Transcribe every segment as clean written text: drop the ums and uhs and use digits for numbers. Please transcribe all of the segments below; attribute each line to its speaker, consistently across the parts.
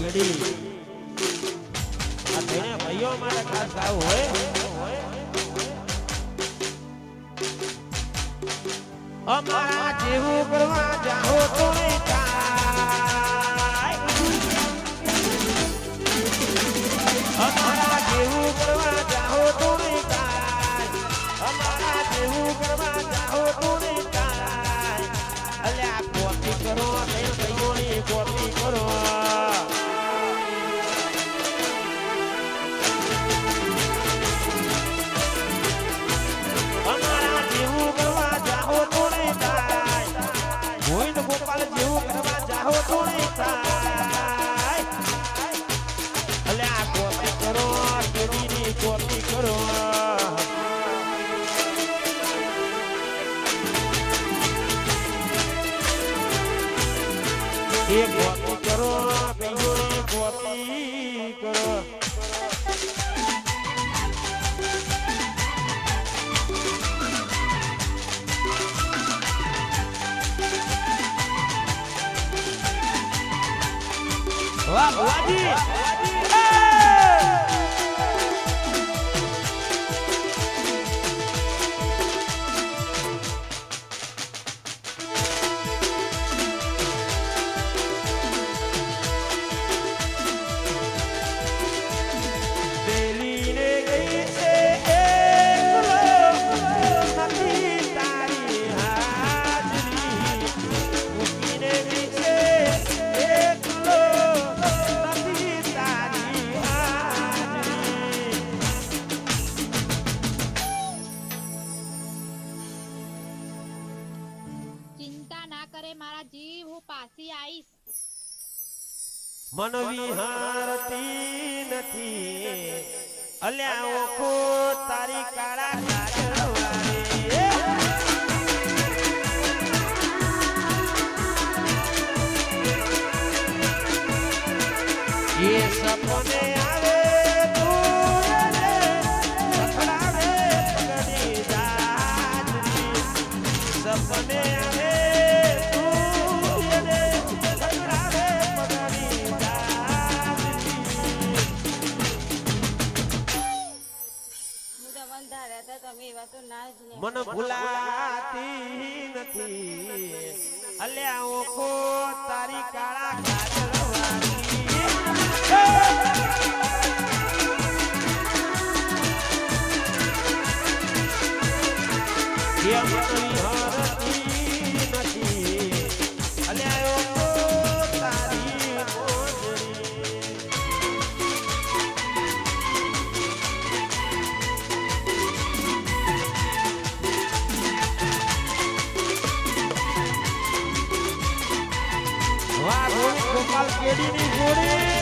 Speaker 1: કેડી આ તેને ભાઈઓ માટે ખાસ ગાવ હોય અમારા જેવું કરવા જાઓ તો નહીં થાય અમારા જેવું કરવા જાઓ તો નહીં થાય અમારા જેવું કરવા જાઓ તો નહીં થાય અલ્યા કોપી કરો તેર ભાઈઓની કોપી કરો અમારા જેવું કરવા જાઓ તો નહીં થાય ગોવિંદ ગોપાલ જેવું કરવા જાઓ તો નહીં થાય અલ્યા કોપી કરો કેડીની કોપી કરો એ કોપી કરો ભાઈઓની કોપી કરો વાહ વાજી મન વિહારતી નથી અલ્યા ઓખો તારી કાળા કાજળવાળી એ સપને આવે તું સપડાવે પગડી જાજરી સપને આવે મન ભૂલાતી નથી અલ્યા ઓખો તારી કાળા કાજળવાળી નથી અલ્યા ઓખો તારી વાહ ગોવિંદ ગોપાલ કેડીની જોડી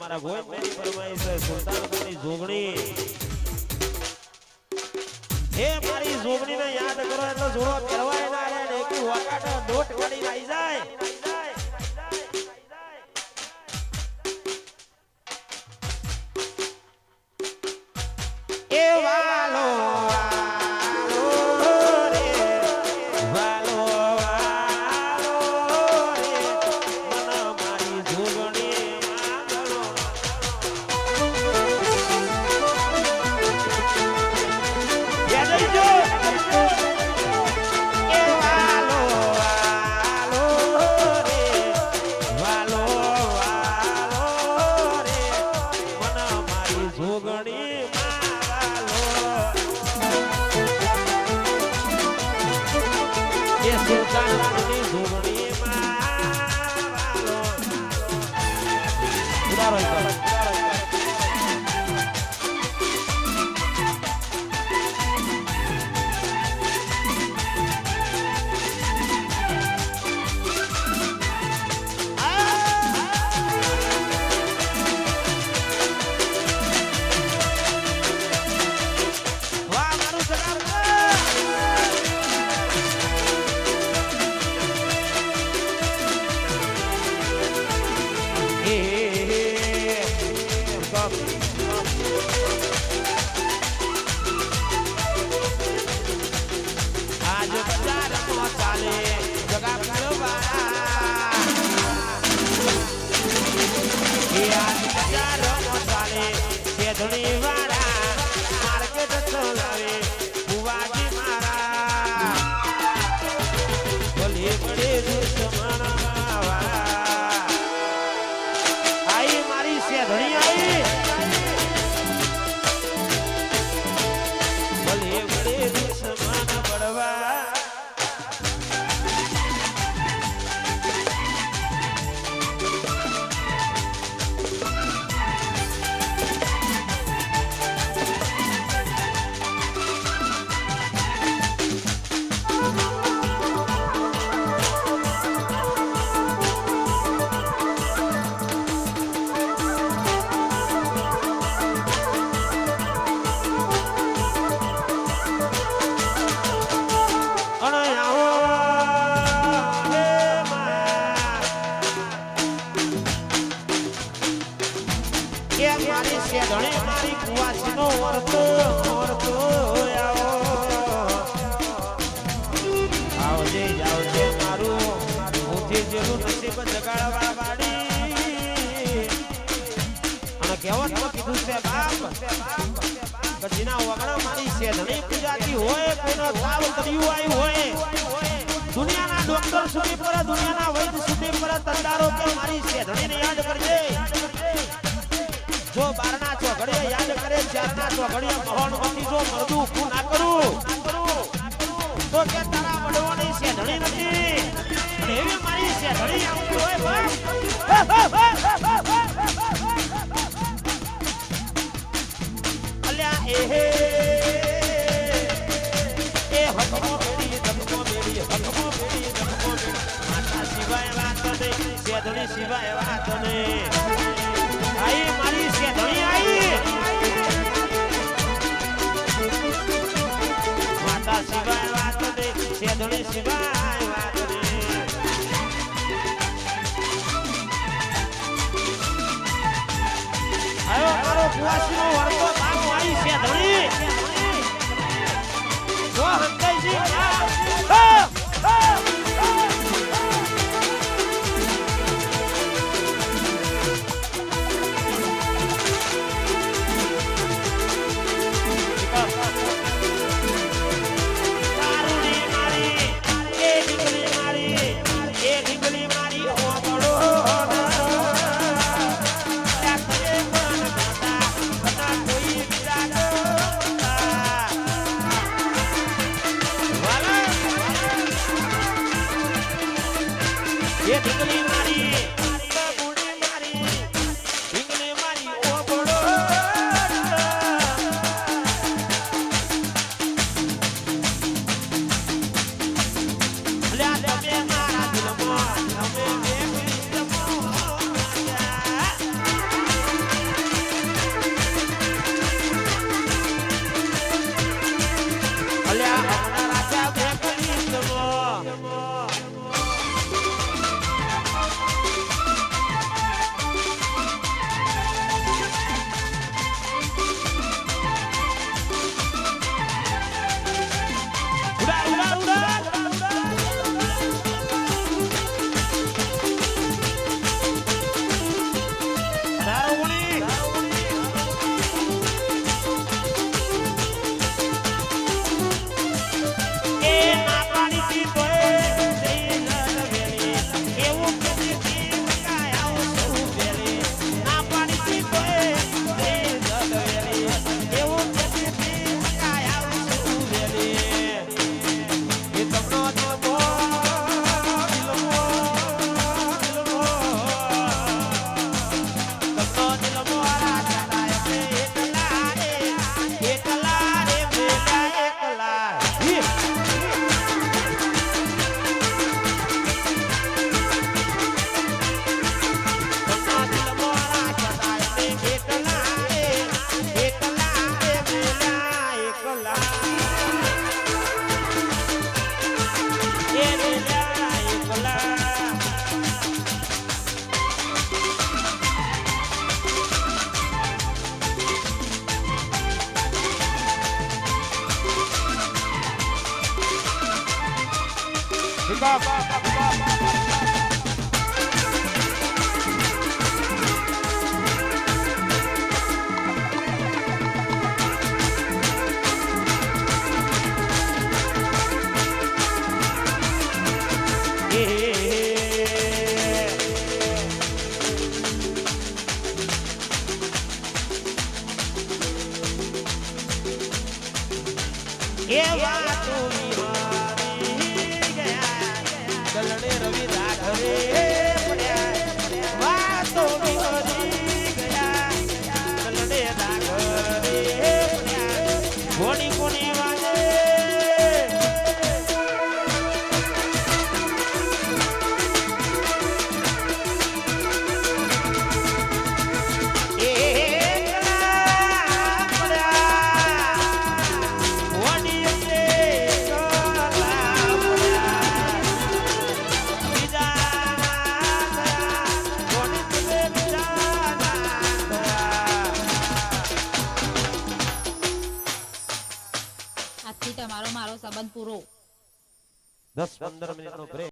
Speaker 1: મારા ગોવિંદની ફરમાઈશ છે સુલતાનપુરની જોગણી હે મારી જોગણીને યાદ કરો એટલે જોડો પહેરવાય ના રહે ને એક વકાટ દોટ કરી આવી જાય એ વાલો દુનિયાના ડોક્ટર સુધી પર દુનિયાના વૈદ સુધી પર તંદારો કે મારી શેધણીને યાદ કરજે જો બારના ચોઘડીએ યાદ કરે ચારના ચોઘડીએ મહોણ હોતી જો મરદું ઊભું ના કરું તો કે તારા વડવાની શેધણી નથી અને એવી મારી શેધણી આવતી હોય ભાઈ અલ્યા એહે એ હકમો બેડી ધમકો બેડી હકમો બેડી ધમકો બેડી માતા સિવાય વાત નહીં શેધણી સિવાય વાત નહીં આઈ મારી શેધણી આઈ માતા સિવાય વાત નહીં શેધણી સિવાય વાત નહીં આયો મારો કુવાસીનો વરતો બાપ આઈ શેધણી જો હંતાઈજી કોઈ એવા તું વિહારી ગયા દલડે રવિ રાઘવે પડ્યા વાતો વિહારી ગયા દલડે રાઘવે પડ્યા ઘોડી કોને વાગે
Speaker 2: આજથી તમારો મારો સંબંધ પૂરો
Speaker 1: 10-15 મિનિટનો બ્રેક